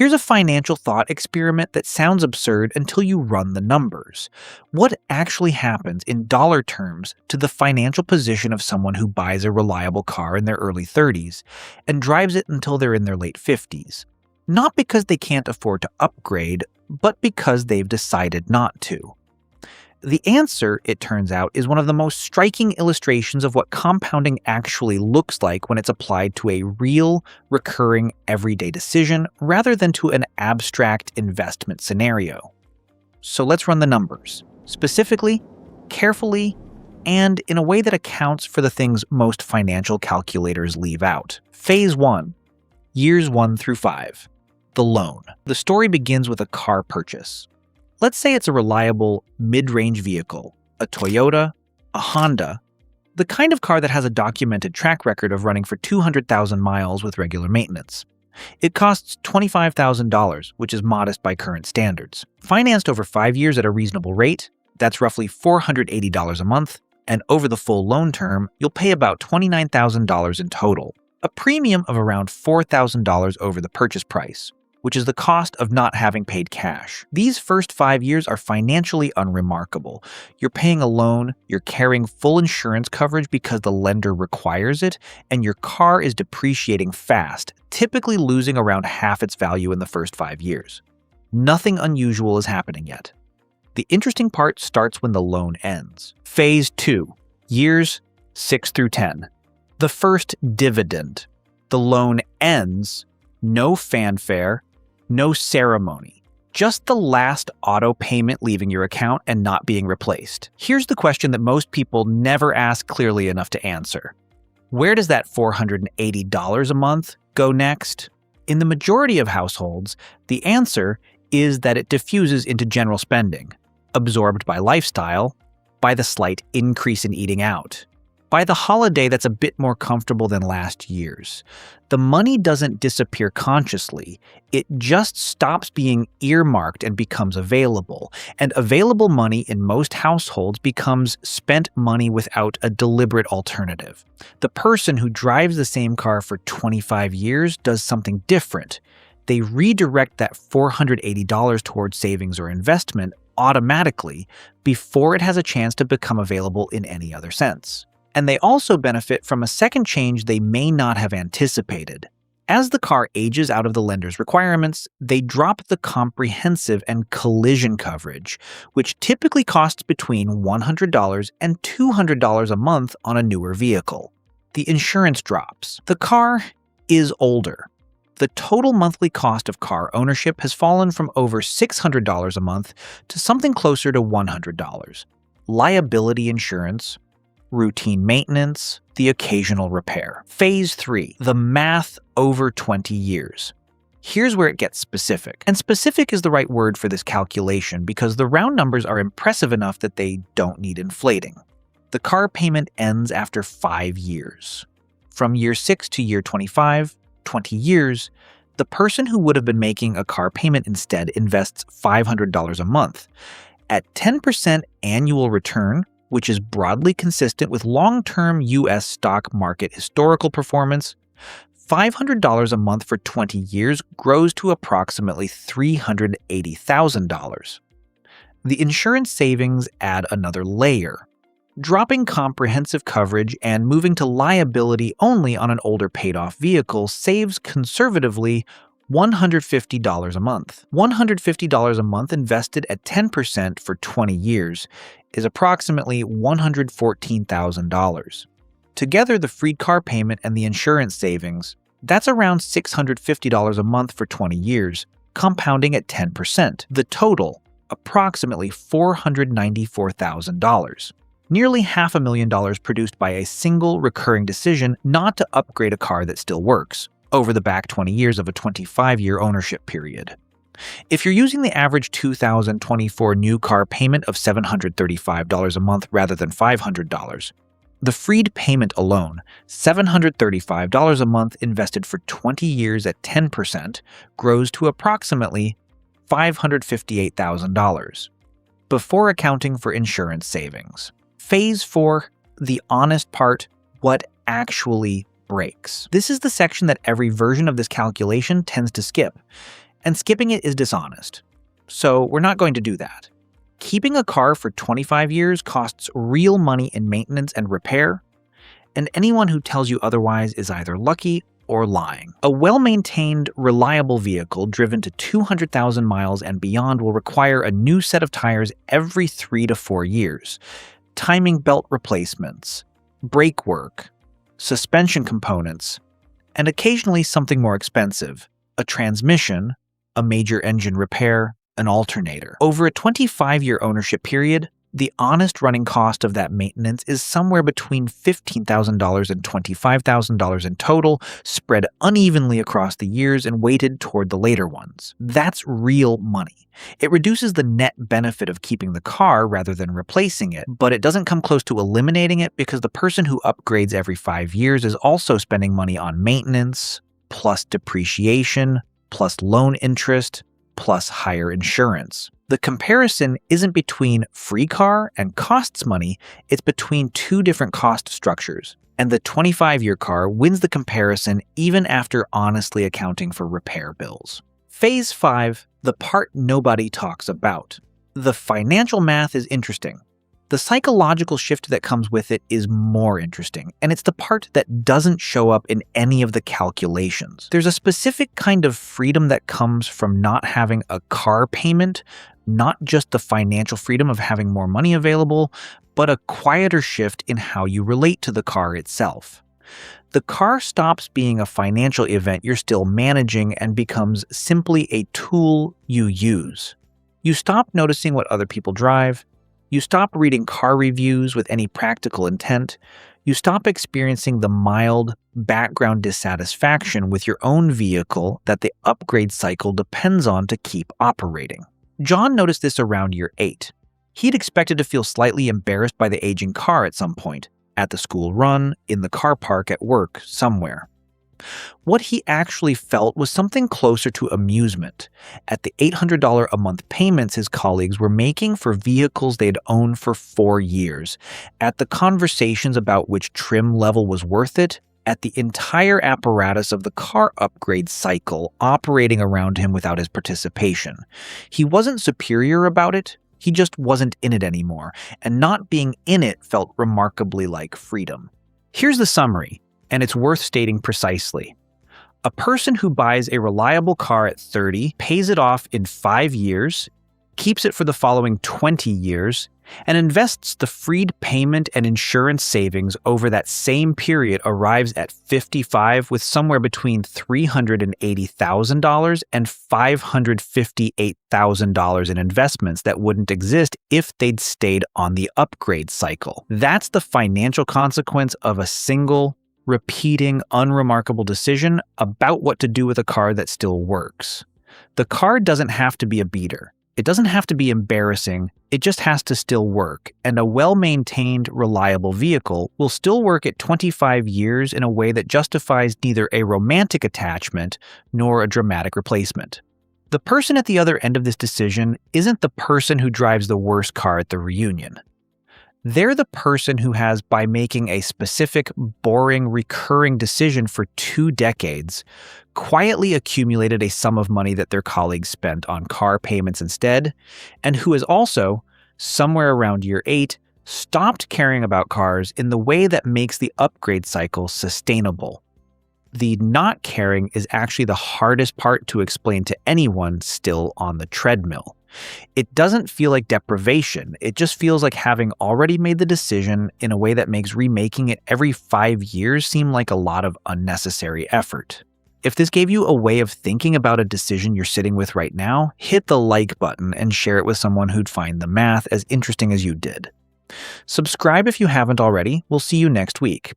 Here's a financial thought experiment that sounds absurd until you run the numbers. What actually happens in dollar terms to the financial position of someone who buys a reliable car in their early 30s and drives it until they're in their late 50s? Not because they can't afford to upgrade, but because they've decided not to. The answer, it turns out, is one of the most striking illustrations of what compounding actually looks like when it's applied to a real, recurring, everyday decision rather than to an abstract investment scenario. So let's run the numbers, specifically, carefully, and in a way that accounts for the things most financial calculators leave out. Phase 1, years 1 through 5, the loan. The story begins with a car purchase. Let's say it's a reliable, mid-range vehicle, a Toyota, a Honda, the kind of car that has a documented track record of running for 200,000 miles with regular maintenance. It costs $25,000, which is modest by current standards. Financed over 5 years at a reasonable rate, that's roughly $480 a month, and over the full loan term, you'll pay about $29,000 in total, a premium of around $4,000 over the purchase price, which is the cost of not having paid cash. These first 5 years are financially unremarkable. You're paying a loan, you're carrying full insurance coverage because the lender requires it, and your car is depreciating fast, typically losing around half its value in the first 5 years. Nothing unusual is happening yet. The interesting part starts when the loan ends. Phase 2, years 6 through 10. The first dividend. The loan ends, no fanfare, no ceremony, just the last auto payment leaving your account and not being replaced. Here's the question that most people never ask clearly enough to answer. Where does that $480 a month go next? In the majority of households, the answer is that it diffuses into general spending, absorbed by lifestyle, by the slight increase in eating out, by the holiday that's a bit more comfortable than last year's. The money doesn't disappear consciously, it just stops being earmarked and becomes available. And available money in most households becomes spent money without a deliberate alternative. The person who drives the same car for 25 years does something different. They redirect that $480 towards savings or investment automatically before it has a chance to become available in any other sense. And they also benefit from a second change they may not have anticipated. As the car ages out of the lender's requirements, they drop the comprehensive and collision coverage, which typically costs between $100 and $200 a month on a newer vehicle. The insurance drops. The car is older. The total monthly cost of car ownership has fallen from over $600 a month to something closer to $100. Liability insurance, routine maintenance, the occasional repair. Phase 3, the math over 20 years. Here's where it gets specific. And specific is the right word for this calculation because the round numbers are impressive enough that they don't need inflating. The car payment ends after 5 years. From year 6 to year 25, 20 years, the person who would have been making a car payment instead invests $500 a month. At 10% annual return, which is broadly consistent with long-term U.S. stock market historical performance, $500 a month for 20 years grows to approximately $380,000. The insurance savings add another layer. Dropping comprehensive coverage and moving to liability only on an older paid-off vehicle saves conservatively $150 a month. $150 a month invested at 10% for 20 years is approximately $114,000. Together, the freed car payment and the insurance savings, that's around $650 a month for 20 years, compounding at 10%. The total, approximately $494,000. Nearly $500,000 produced by a single recurring decision not to upgrade a car that still works, over the back 20 years of a 25-year ownership period. If you're using the average 2024 new car payment of $735 a month rather than $500, the freed payment alone, $735 a month invested for 20 years at 10%, grows to approximately $558,000, before accounting for insurance savings. Phase 4, the honest part, what actually breaks. This is the section that every version of this calculation tends to skip. and skipping it is dishonest. So we're not going to do that. Keeping a car for 25 years costs real money in maintenance and repair, and anyone who tells you otherwise is either lucky or lying. A well-maintained, reliable vehicle driven to 200,000 miles and beyond will require a new set of tires every 3 to 4 years, timing belt replacements, brake work, suspension components, and occasionally something more expensive, a transmission, a major engine repair, an alternator. Over a 25-year ownership period, the honest running cost of that maintenance is somewhere between $15,000 and $25,000 in total, spread unevenly across the years and weighted toward the later ones. That's real money. It reduces the net benefit of keeping the car rather than replacing it, but it doesn't come close to eliminating it because the person who upgrades every 5 years is also spending money on maintenance, plus depreciation, plus loan interest, plus higher insurance. The comparison isn't between free car and costs money, it's between two different cost structures. And the 25-year car wins the comparison even after honestly accounting for repair bills. Phase 5, the part nobody talks about. The financial math is interesting. The psychological shift that comes with it is more interesting, and it's the part that doesn't show up in any of the calculations. There's a specific kind of freedom that comes from not having a car payment, not just the financial freedom of having more money available, but a quieter shift in how you relate to the car itself. The car stops being a financial event you're still managing and becomes simply a tool you use. You stop noticing what other people drive. You stop reading car reviews with any practical intent. You stop experiencing the mild background dissatisfaction with your own vehicle that the upgrade cycle depends on to keep operating. John noticed this around year 8. He'd expected to feel slightly embarrassed by the aging car at some point, at the school run, in the car park, at work, somewhere. What he actually felt was something closer to amusement at the $800 a month payments his colleagues were making for vehicles they'd owned for 4 years, at the conversations about which trim level was worth it, at the entire apparatus of the car upgrade cycle operating around him without his participation. He wasn't superior about it, he just wasn't in it anymore, and not being in it felt remarkably like freedom. Here's the summary, and it's worth stating precisely. A person who buys a reliable car at 30, pays it off in 5 years, keeps it for the following 20 years, and invests the freed payment and insurance savings over that same period arrives at 55 with somewhere between $380,000 and $558,000 in investments that wouldn't exist if they'd stayed on the upgrade cycle. That's the financial consequence of a single, repeating, unremarkable decision about what to do with a car that still works. The car doesn't have to be a beater. It doesn't have to be embarrassing, it just has to still work, and a well-maintained, reliable vehicle will still work at 25 years in a way that justifies neither a romantic attachment nor a dramatic replacement. The person at the other end of this decision isn't the person who drives the worst car at the reunion. They're the person who has, by making a specific, boring, recurring decision for 2 decades, quietly accumulated a sum of money that their colleagues spent on car payments instead, and who has also, somewhere around year 8, stopped caring about cars in the way that makes the upgrade cycle sustainable. The not caring is actually the hardest part to explain to anyone still on the treadmill. It doesn't feel like deprivation, it just feels like having already made the decision in a way that makes remaking it every 5 years seem like a lot of unnecessary effort. If this gave you a way of thinking about a decision you're sitting with right now, hit the like button and share it with someone who'd find the math as interesting as you did. Subscribe if you haven't already. We'll see you next week.